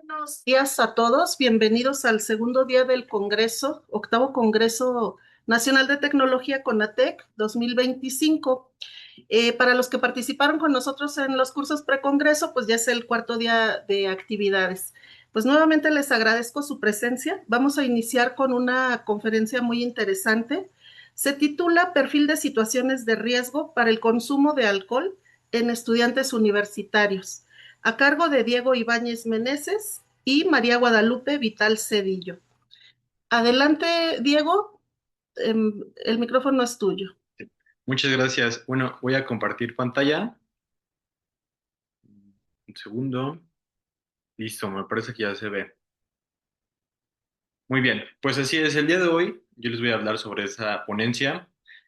Buenos días a todos, bienvenidos al segundo día del Congreso, octavo Congreso Nacional de Tecnología CONATEC 2025. Para los que participaron con nosotros en los cursos precongreso, pues ya es el cuarto día de actividades. Pues nuevamente les agradezco su presencia. Vamos a iniciar con una conferencia muy interesante. Se titula Perfil de situaciones de riesgo para el consumo de alcohol en estudiantes universitarios, a cargo de Diego Ibáñez Meneses y María Guadalupe Vital Cedillo. Adelante, Diego, el micrófono es tuyo. Muchas gracias. Bueno, voy a compartir pantalla. Un segundo. Listo, me parece que ya se ve. Muy bien, pues así es. El día de hoy yo les voy a hablar sobre esa ponencia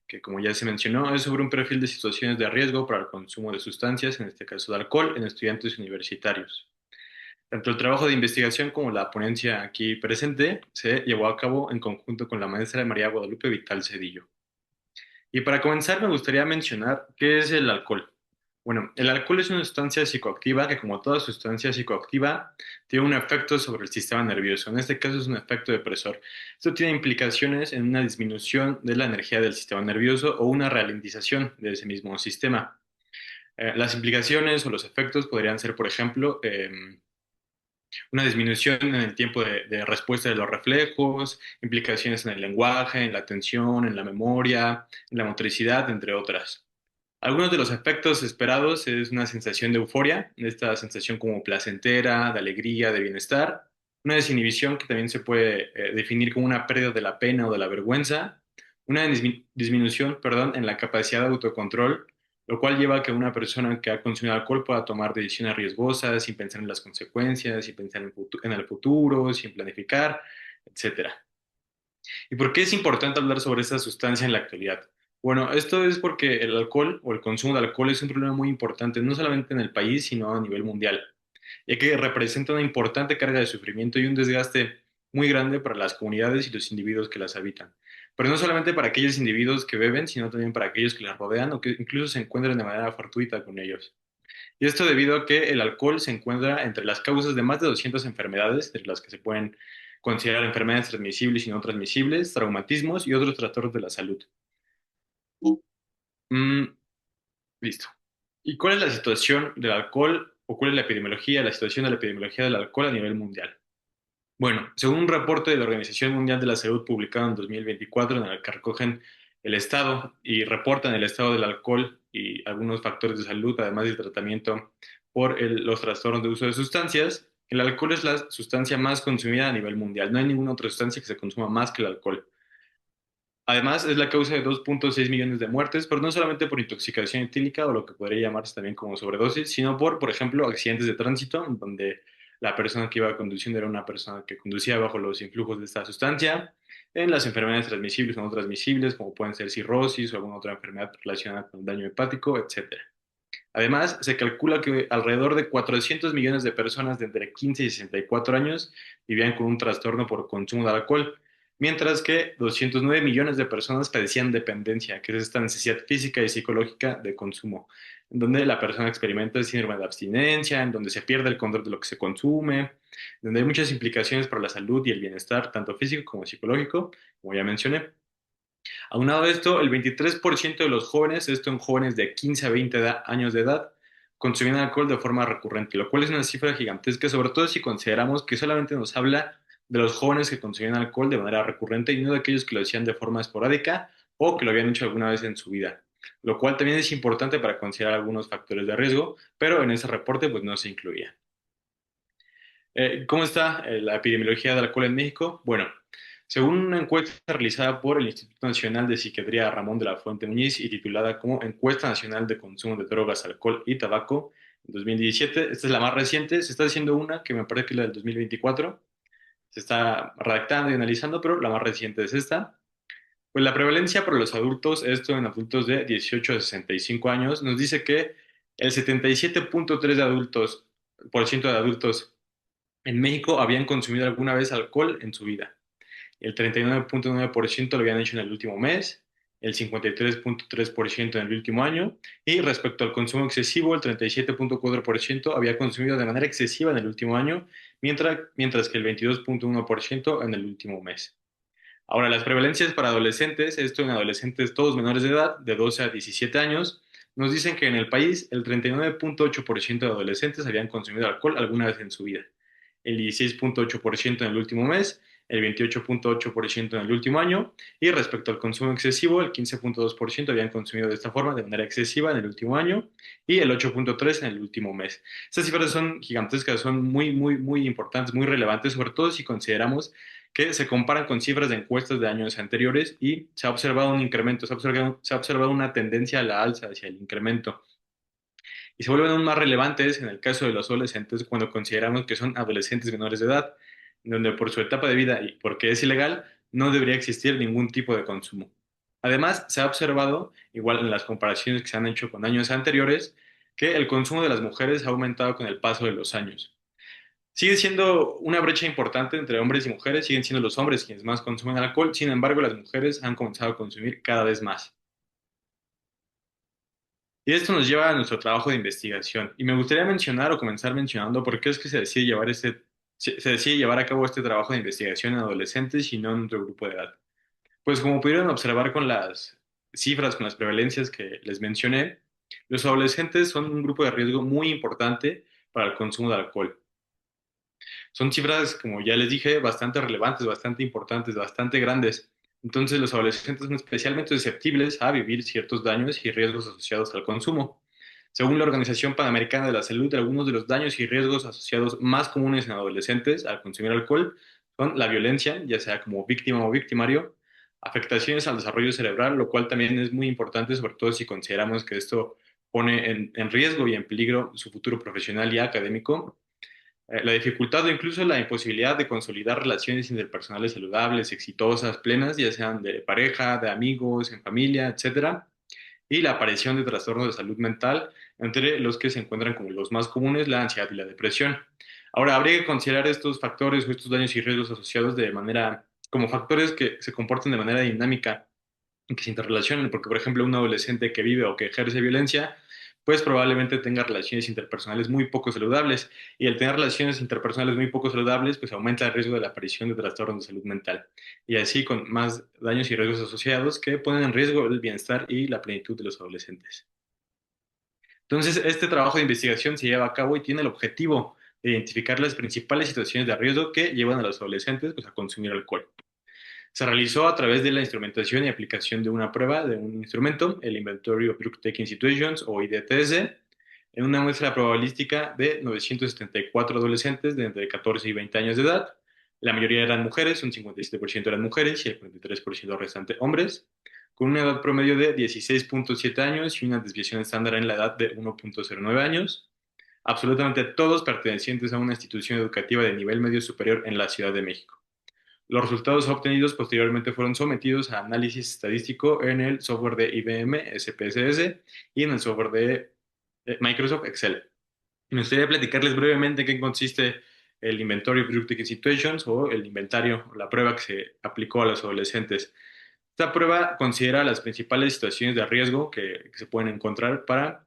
que, como ya se mencionó, es sobre un perfil de situaciones de riesgo para el consumo de sustancias, en este caso de alcohol, en estudiantes universitarios. Tanto el trabajo de investigación como la ponencia aquí presente se llevó a cabo en conjunto con la maestra María Guadalupe Vital Cedillo. Y para comenzar, me gustaría mencionar qué es el alcohol. Bueno, el alcohol es una sustancia psicoactiva que, como toda sustancia psicoactiva, tiene un efecto sobre el sistema nervioso. En este caso es un efecto depresor. Esto tiene implicaciones en una disminución de la energía del sistema nervioso o una ralentización de ese mismo sistema. Las implicaciones o los efectos podrían ser, por ejemplo, una disminución en el tiempo de respuesta de los reflejos, implicaciones en el lenguaje, en la atención, en la memoria, en la motricidad, entre otras. Algunos de los efectos esperados es una sensación de euforia, esta sensación como placentera, de alegría, de bienestar, una desinhibición que también se puede definir como una pérdida de la pena o de la vergüenza, una disminución, perdón, en la capacidad de autocontrol, lo cual lleva a que una persona que ha consumido alcohol pueda tomar decisiones riesgosas sin pensar en las consecuencias, sin pensar en el futuro, sin planificar, etcétera. ¿Y por qué es importante hablar sobre esta sustancia en la actualidad? Bueno, esto es porque el alcohol o el consumo de alcohol es un problema muy importante, no solamente en el país, sino a nivel mundial, ya que representa una importante carga de sufrimiento y un desgaste muy grande para las comunidades y los individuos que las habitan. Pero no solamente para aquellos individuos que beben, sino también para aquellos que las rodean o que incluso se encuentran de manera fortuita con ellos. Y esto debido a que el alcohol se encuentra entre las causas de más de 200 enfermedades, entre las que se pueden considerar enfermedades transmisibles y no transmisibles, traumatismos y otros trastornos de la salud. Mm, listo. ¿Y cuál es la situación del alcohol o cuál es la situación de la epidemiología del alcohol a nivel mundial? Bueno, según un reporte de la Organización Mundial de la Salud publicado en 2024, en el que recogen el estado y reportan el estado del alcohol y algunos factores de salud, además del tratamiento por los trastornos de uso de sustancias, el alcohol es la sustancia más consumida a nivel mundial. No hay ninguna otra sustancia que se consuma más que el alcohol. Además, es la causa de 2,6 millones de muertes, pero no solamente por intoxicación etílica o lo que podría llamarse también como sobredosis, sino por ejemplo, accidentes de tránsito, donde la persona que iba conduciendo era una persona que conducía bajo los influjos de esta sustancia, en las enfermedades transmisibles o no transmisibles, como pueden ser cirrosis o alguna otra enfermedad relacionada con el daño hepático, etcétera. Además, se calcula que alrededor de 400 millones de personas de entre 15 y 64 años vivían con un trastorno por consumo de alcohol, mientras que 209 millones de personas padecían dependencia, que es esta necesidad física y psicológica de consumo, en donde la persona experimenta el síndrome de abstinencia, en donde se pierde el control de lo que se consume, donde hay muchas implicaciones para la salud y el bienestar, tanto físico como psicológico, como ya mencioné. Aunado a esto, el 23% de los jóvenes, esto en jóvenes de 15 a 20 años de edad, consumían alcohol de forma recurrente, lo cual es una cifra gigantesca, sobre todo si consideramos que solamente nos habla de los jóvenes que consumían alcohol de manera recurrente y no de aquellos que lo hacían de forma esporádica o que lo habían hecho alguna vez en su vida, lo cual también es importante para considerar algunos factores de riesgo, pero en ese reporte pues no se incluía. ¿Cómo está la epidemiología del alcohol en México? Bueno, según una encuesta realizada por el Instituto Nacional de Psiquiatría Ramón de la Fuente Muñiz y titulada como Encuesta Nacional de Consumo de Drogas, Alcohol y Tabaco en 2017, esta es la más reciente, se está haciendo una que me parece que es la del 2024, se está redactando y analizando, pero la más reciente es esta. Pues la prevalencia para los adultos, esto en adultos de 18 a 65 años, nos dice que el 77,3% de adultos en México habían consumido alguna vez alcohol en su vida. El 39,9% lo habían hecho en el último mes, el 53.3% en el último año, y respecto al consumo excesivo, el 37.4% había consumido de manera excesiva en el último año, mientras que el 22.1% en el último mes. Ahora, las prevalencias para adolescentes, esto en adolescentes todos menores de edad, de 12 a 17 años, nos dicen que en el país el 39.8% de adolescentes habían consumido alcohol alguna vez en su vida, el 16.8% en el último mes, el 28.8% en el último año, y respecto al consumo excesivo, el 15.2% habían consumido de esta forma de manera excesiva en el último año y el 8.3% en el último mes. Estas cifras son gigantescas, son muy, muy, muy importantes, muy relevantes, sobre todo si consideramos que se comparan con cifras de encuestas de años anteriores y se ha observado un incremento, se ha observado una tendencia a la alza hacia el incremento. Y se vuelven aún más relevantes en el caso de los adolescentes cuando consideramos que son adolescentes menores de edad, donde por su etapa de vida y porque es ilegal, no debería existir ningún tipo de consumo. Además, se ha observado, igual en las comparaciones que se han hecho con años anteriores, que el consumo de las mujeres ha aumentado con el paso de los años. Sigue siendo una brecha importante entre hombres y mujeres, siguen siendo los hombres quienes más consumen alcohol, sin embargo, las mujeres han comenzado a consumir cada vez más. Y esto nos lleva a nuestro trabajo de investigación. Y me gustaría mencionar o comenzar mencionando por qué es que se decide llevar a cabo este trabajo de investigación en adolescentes y no en otro grupo de edad. Pues como pudieron observar con las cifras, con las prevalencias que les mencioné, los adolescentes son un grupo de riesgo muy importante para el consumo de alcohol. Son cifras, como ya les dije, bastante relevantes, bastante importantes, bastante grandes. Entonces, los adolescentes son especialmente susceptibles a vivir ciertos daños y riesgos asociados al consumo. Según la Organización Panamericana de la Salud, algunos de los daños y riesgos asociados más comunes en adolescentes al consumir alcohol son la violencia, ya sea como víctima o victimario, afectaciones al desarrollo cerebral, lo cual también es muy importante, sobre todo si consideramos que esto pone en riesgo y en peligro su futuro profesional y académico, la dificultad o incluso la imposibilidad de consolidar relaciones interpersonales saludables, exitosas, plenas, ya sean de pareja, de amigos, en familia, etcétera, y la aparición de trastornos de salud mental, entre los que se encuentran como los más comunes, la ansiedad y la depresión. Ahora, habría que considerar estos factores o estos daños y riesgos asociados de manera, como factores que se comportan de manera dinámica y que se interrelacionan, porque por ejemplo un adolescente que vive o que ejerce violencia, pues probablemente tenga relaciones interpersonales muy poco saludables y al tener relaciones interpersonales muy poco saludables, pues aumenta el riesgo de la aparición de trastornos de salud mental y así con más daños y riesgos asociados que ponen en riesgo el bienestar y la plenitud de los adolescentes. Entonces, este trabajo de investigación se lleva a cabo y tiene el objetivo de identificar las principales situaciones de riesgo que llevan a los adolescentes pues, a consumir alcohol. Se realizó a través de la instrumentación y aplicación de una prueba de un instrumento, el Inventory of Drug Taking Situations o IDTS, en una muestra probabilística de 974 adolescentes de entre 14 y 20 años de edad. La mayoría eran mujeres, un 57% eran mujeres y el 43% restante hombres, con una edad promedio de 16.7 años y una desviación estándar en la edad de 1.09 años. Absolutamente todos pertenecientes a una institución educativa de nivel medio superior en la Ciudad de México. Los resultados obtenidos posteriormente fueron sometidos a análisis estadístico en el software de IBM SPSS y en el software de Microsoft Excel. Me gustaría platicarles brevemente en qué consiste el Inventory of Drug Taking Situations o el inventario, la prueba que se aplicó a los adolescentes. Esta prueba considera las principales situaciones de riesgo que se pueden encontrar para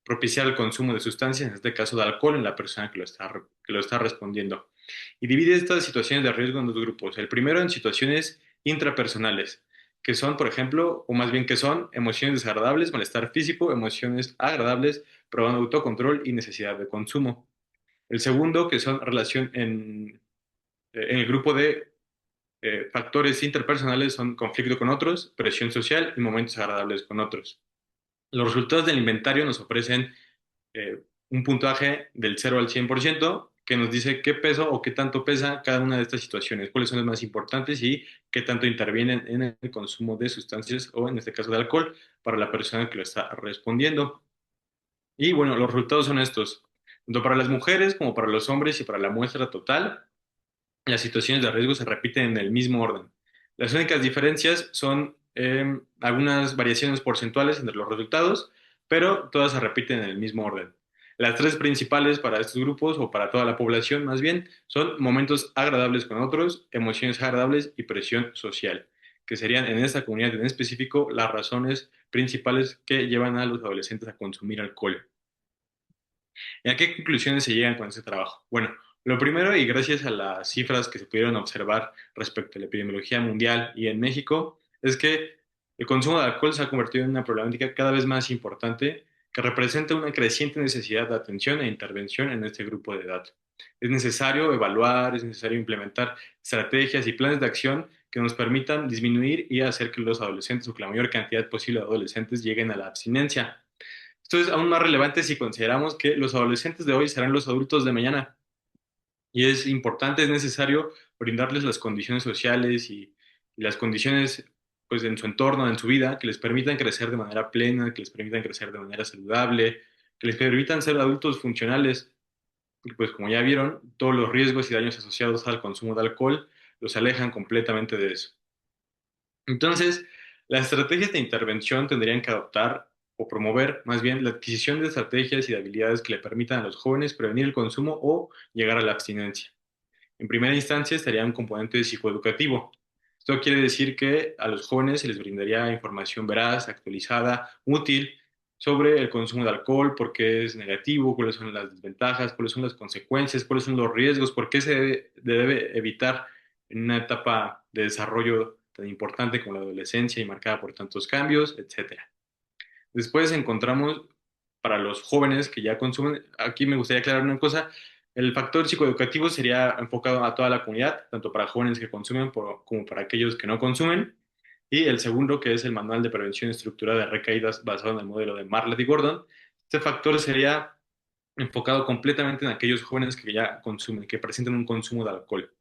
propiciar el consumo de sustancias, en este caso de alcohol, en la persona que lo está respondiendo. Y divide estas situaciones de riesgo en dos grupos. El primero en situaciones intrapersonales, que son, por ejemplo, o más bien que son emociones desagradables, malestar físico, emociones agradables, probando autocontrol y necesidad de consumo. El segundo, que son en el grupo de factores interpersonales, son conflicto con otros, presión social y momentos agradables con otros. Los resultados del inventario nos ofrecen un puntaje del 0 al 100% que nos dice qué peso o qué tanto pesa cada una de estas situaciones, cuáles son las más importantes y qué tanto intervienen en el consumo de sustancias o en este caso de alcohol para la persona que lo está respondiendo. Y bueno, los resultados son estos. Tanto para las mujeres como para los hombres y para la muestra total, las situaciones de riesgo se repiten en el mismo orden. Las únicas diferencias son algunas variaciones porcentuales entre los resultados, pero todas se repiten en el mismo orden. Las tres principales para estos grupos, o para toda la población más bien, son momentos agradables con otros, emociones agradables y presión social. que serían en esta comunidad en específico las razones principales que llevan a los adolescentes a consumir alcohol. ¿Y a qué conclusiones se llegan con este trabajo? Bueno, lo primero, y gracias a las cifras que se pudieron observar respecto a la epidemiología mundial y en México, es que el consumo de alcohol se ha convertido en una problemática cada vez más importante que representa una creciente necesidad de atención e intervención en este grupo de edad. Es necesario evaluar, es necesario implementar estrategias y planes de acción que nos permitan disminuir y hacer que los adolescentes o que la mayor cantidad posible de adolescentes lleguen a la abstinencia. Esto es aún más relevante si consideramos que los adolescentes de hoy serán los adultos de mañana y es importante, es necesario brindarles las condiciones sociales y las condiciones pues en su entorno, en su vida, que les permitan crecer de manera plena, que les permitan crecer de manera saludable, que les permitan ser adultos funcionales. Y pues como ya vieron, todos los riesgos y daños asociados al consumo de alcohol los alejan completamente de eso. Entonces, las estrategias de intervención tendrían que adoptar o promover más bien la adquisición de estrategias y de habilidades que le permitan a los jóvenes prevenir el consumo o llegar a la abstinencia. En primera instancia estaría un componente psicoeducativo. Esto quiere decir que a los jóvenes se les brindaría información veraz, actualizada, útil sobre el consumo de alcohol, por qué es negativo, cuáles son las desventajas, cuáles son las consecuencias, cuáles son los riesgos, por qué se debe evitar en una etapa de desarrollo tan importante como la adolescencia y marcada por tantos cambios, etcétera. Después encontramos para los jóvenes que ya consumen, aquí me gustaría aclarar una cosa, el factor psicoeducativo sería enfocado a toda la comunidad, tanto para jóvenes que consumen como para aquellos que no consumen. Y el segundo, que es el Manual de Prevención Estructurada de Recaídas basado en el modelo de Marlet y Gordon, este factor sería enfocado completamente en aquellos jóvenes que ya consumen, que presentan un consumo de alcohol.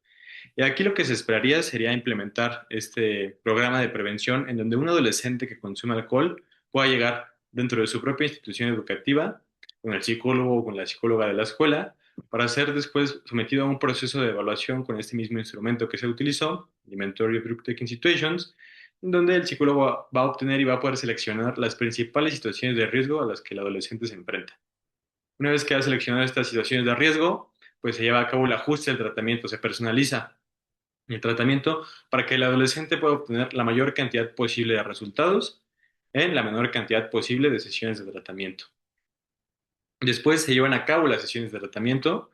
Y aquí lo que se esperaría sería implementar este programa de prevención en donde un adolescente que consume alcohol pueda llegar dentro de su propia institución educativa, con el psicólogo o con la psicóloga de la escuela, para ser después sometido a un proceso de evaluación con este mismo instrumento que se utilizó, el Inventory of Group Taking Situations, en donde el psicólogo va a obtener y va a poder seleccionar las principales situaciones de riesgo a las que el adolescente se enfrenta. Una vez que ha seleccionado estas situaciones de riesgo, pues se lleva a cabo el ajuste del tratamiento, se personaliza el tratamiento para que el adolescente pueda obtener la mayor cantidad posible de resultados en la menor cantidad posible de sesiones de tratamiento. Después se llevan a cabo las sesiones de tratamiento.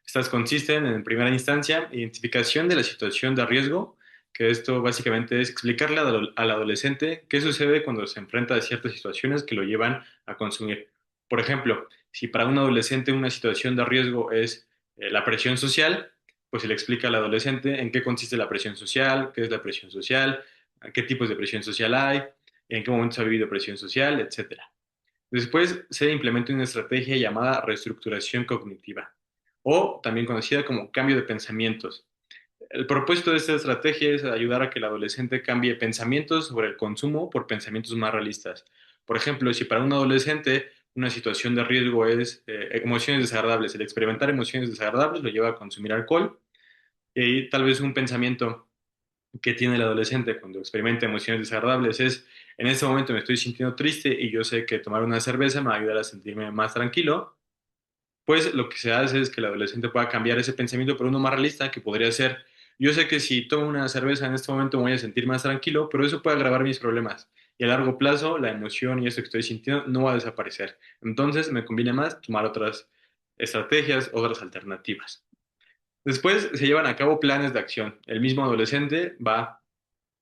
Estas consisten en primera instancia, identificación de la situación de riesgo, que esto básicamente es explicarle al adolescente qué sucede cuando se enfrenta a ciertas situaciones que lo llevan a consumir. Por ejemplo, si para un adolescente una situación de riesgo es la presión social, pues se le explica al adolescente en qué consiste la presión social, qué es la presión social, qué tipos de presión social hay, en qué momento se ha vivido presión social, etcétera. Después se implementa una estrategia llamada reestructuración cognitiva, o también conocida como cambio de pensamientos. El propósito de esta estrategia es ayudar a que el adolescente cambie pensamientos sobre el consumo por pensamientos más realistas. Por ejemplo, si para un adolescente una situación de riesgo es emociones desagradables, el experimentar emociones desagradables lo lleva a consumir alcohol y tal vez un pensamiento que tiene el adolescente cuando experimenta emociones desagradables es, en este momento me estoy sintiendo triste y yo sé que tomar una cerveza me va a ayudar a sentirme más tranquilo, pues lo que se hace es que el adolescente pueda cambiar ese pensamiento por uno más realista, que podría ser, yo sé que si tomo una cerveza en este momento me voy a sentir más tranquilo, pero eso puede agravar mis problemas. Y a largo plazo, la emoción y eso que estoy sintiendo no va a desaparecer. Entonces, me conviene más tomar otras estrategias, otras alternativas. Después se llevan a cabo planes de acción. El mismo adolescente va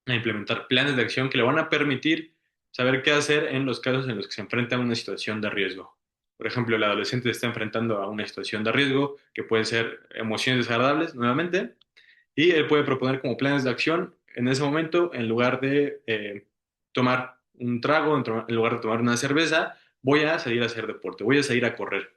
a implementar planes de acción que le van a permitir saber qué hacer en los casos en los que se enfrenta a una situación de riesgo. Por ejemplo, el adolescente está enfrentando a una situación de riesgo que pueden ser emociones desagradables nuevamente y él puede proponer como planes de acción en ese momento, en lugar de tomar un trago, en lugar de tomar una cerveza, voy a salir a hacer deporte, voy a salir a correr.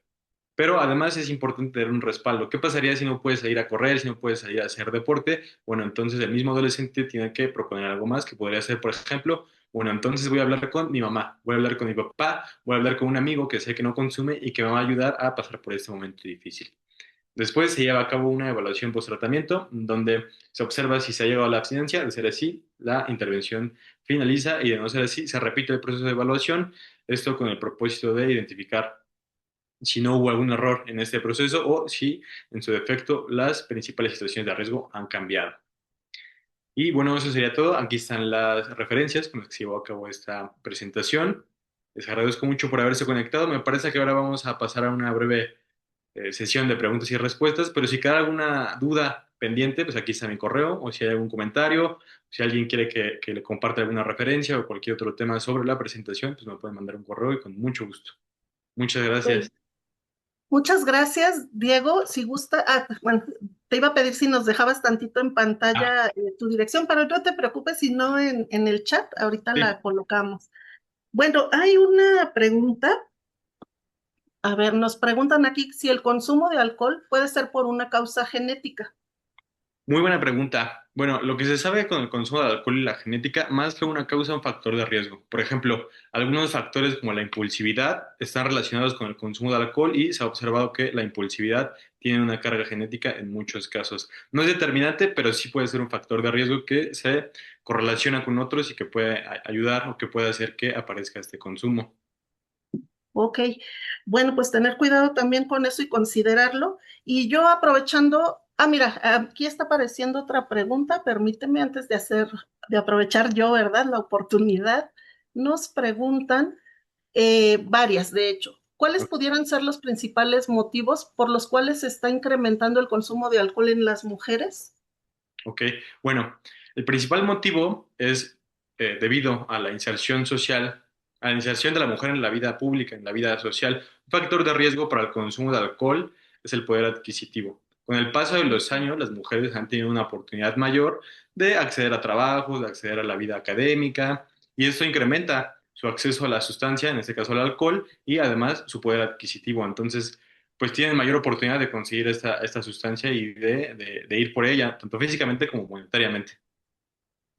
Pero además es importante tener un respaldo. ¿Qué pasaría si no puedes salir a correr, si no puedes salir a hacer deporte? Bueno, entonces el mismo adolescente tiene que proponer algo más que podría ser, por ejemplo, bueno, entonces voy a hablar con mi mamá, voy a hablar con mi papá, voy a hablar con un amigo que sé que no consume y que me va a ayudar a pasar por este momento difícil. Después se lleva a cabo una evaluación post-tratamiento donde se observa si se ha llegado a la abstinencia. De ser así, la intervención finaliza y de no ser así, se repite el proceso de evaluación. Esto con el propósito de identificar si no hubo algún error en este proceso o si, en su defecto, las principales situaciones de riesgo han cambiado. Y bueno, eso sería todo. Aquí están las referencias con las que se llevó a cabo esta presentación. Les agradezco mucho por haberse conectado. Me parece que ahora vamos a pasar a una breve sesión de preguntas y respuestas, pero si queda alguna duda pendiente, pues aquí está mi correo, o si hay algún comentario, si alguien quiere que le comparta alguna referencia o cualquier otro tema sobre la presentación, pues me pueden mandar un correo y con mucho gusto. Muchas gracias. Muchas gracias, Diego. Si gusta, bueno, te iba a pedir si nos dejabas tantito en Ah, pantalla tu dirección, pero no te preocupes si no en el chat, ahorita sí. la colocamos. Bueno, hay una pregunta. A ver, nos preguntan aquí si el consumo de alcohol puede ser por una causa genética. Muy buena pregunta. Bueno, lo que se sabe con el consumo de alcohol y la genética, más que una causa, un factor de riesgo. Por ejemplo, algunos factores como la impulsividad están relacionados con el consumo de alcohol y se ha observado que la impulsividad tiene una carga genética en muchos casos. No es determinante, pero sí puede ser un factor de riesgo que se correlaciona con otros y que puede ayudar o que puede hacer que aparezca este consumo. Ok, bueno, pues tener cuidado también con eso y considerarlo. Y yo aprovechando, mira, aquí está apareciendo otra pregunta, permíteme antes de aprovechar yo, ¿verdad? La oportunidad. Nos preguntan varias, de hecho, ¿cuáles pudieran ser los principales motivos por los cuales se está incrementando el consumo de alcohol en las mujeres? Ok, bueno, el principal motivo es debido a la inserción social, a la inserción de la mujer en la vida pública, en la vida social. Un factor de riesgo para el consumo de alcohol es el poder adquisitivo. Con el paso de los años, las mujeres han tenido una oportunidad mayor de acceder a trabajos, de acceder a la vida académica, y esto incrementa su acceso a la sustancia, en este caso al alcohol, y además su poder adquisitivo. Entonces, pues tienen mayor oportunidad de conseguir esta sustancia y de ir por ella, tanto físicamente como monetariamente.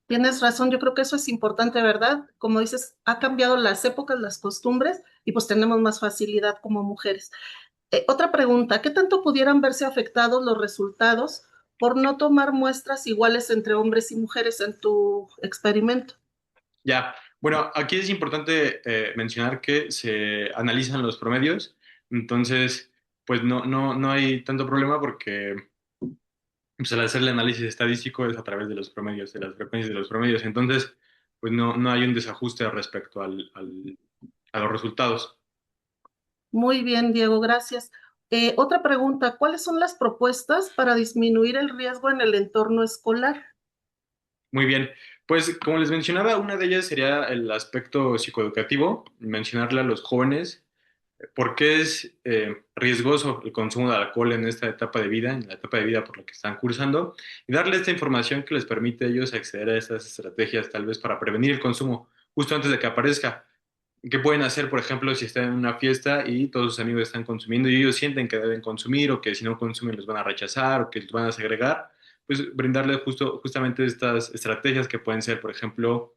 Tienes razón, yo creo que eso es importante, ¿verdad? Como dices, ha cambiado las épocas, las costumbres y pues tenemos más facilidad como mujeres. Otra pregunta, ¿qué tanto pudieran verse afectados los resultados por no tomar muestras iguales entre hombres y mujeres en tu experimento? Ya, bueno, aquí es importante mencionar que se analizan los promedios, entonces, pues no hay tanto problema porque pues, al hacer el análisis estadístico es a través de los promedios, de las frecuencias de los promedios, entonces, pues no hay un desajuste respecto a los resultados. Muy bien, Diego, gracias. Otra pregunta, ¿cuáles son las propuestas para disminuir el riesgo en el entorno escolar? Muy bien, pues como les mencionaba, una de ellas sería el aspecto psicoeducativo, mencionarle a los jóvenes por qué es riesgoso el consumo de alcohol en esta etapa de vida, en la etapa de vida por la que están cursando, y darle esta información que les permite a ellos acceder a estas estrategias tal vez para prevenir el consumo justo antes de que aparezca. ¿Qué pueden hacer, por ejemplo, si están en una fiesta y todos sus amigos están consumiendo y ellos sienten que deben consumir o que si no consumen los van a rechazar o que los van a segregar? Pues brindarles justamente estas estrategias que pueden ser, por ejemplo,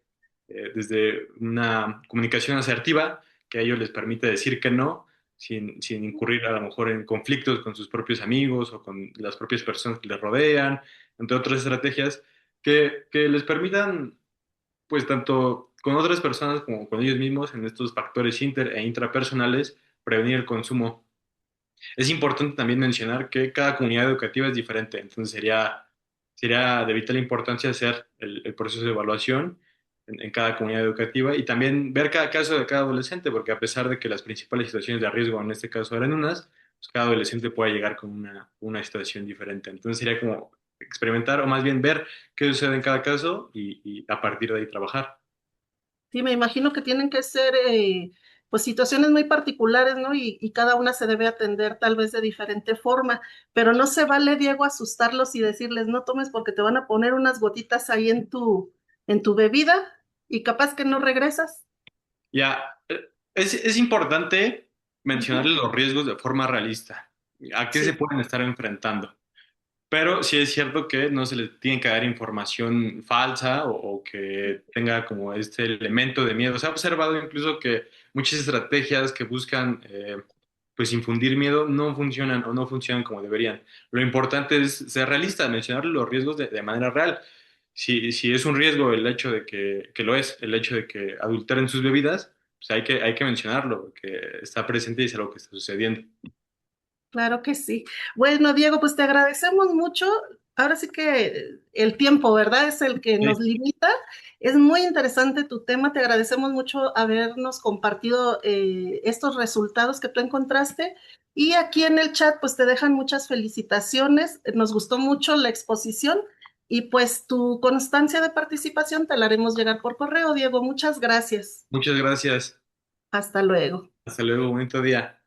desde una comunicación asertiva que a ellos les permite decir que no sin incurrir a lo mejor en conflictos con sus propios amigos o con las propias personas que les rodean, entre otras estrategias que les permitan pues tanto con otras personas como con ellos mismos en estos factores inter e intrapersonales, prevenir el consumo. Es importante también mencionar que cada comunidad educativa es diferente, entonces sería de vital importancia hacer el proceso de evaluación en cada comunidad educativa y también ver cada caso de cada adolescente, porque a pesar de que las principales situaciones de riesgo en este caso eran unas, pues cada adolescente puede llegar con una situación diferente. Entonces sería como experimentar o más bien ver qué sucede en cada caso y a partir de ahí trabajar. Sí, me imagino que tienen que ser pues situaciones muy particulares, ¿no? Y cada una se debe atender tal vez de diferente forma, pero no se vale, Diego, asustarlos y decirles no tomes porque te van a poner unas gotitas ahí en tu bebida y capaz que no regresas. Ya, es importante mencionarle Ujú. los riesgos de forma realista. ¿A qué se Sí, pueden estar enfrentando? Pero sí es cierto que no se les tiene que dar información falsa o que tenga como este elemento de miedo. Se ha observado incluso que muchas estrategias que buscan pues infundir miedo no funcionan o no funcionan como deberían. Lo importante es ser realista, mencionar los riesgos de manera real. Si es un riesgo el hecho de que lo es, el hecho de que adulteren sus bebidas, pues hay que mencionarlo, porque está presente y es algo que está sucediendo. claro que sí. Bueno, Diego, pues te agradecemos mucho. ahora sí que el tiempo, ¿verdad? Es el que Sí. nos limita. Es muy interesante tu tema. Te agradecemos mucho habernos compartido estos resultados que tú encontraste. Y aquí en el chat, pues te dejan muchas felicitaciones. Nos gustó mucho la exposición y pues tu constancia de participación te la haremos llegar por correo, Diego. Muchas gracias. Muchas gracias. Hasta luego. Hasta luego, bonito día.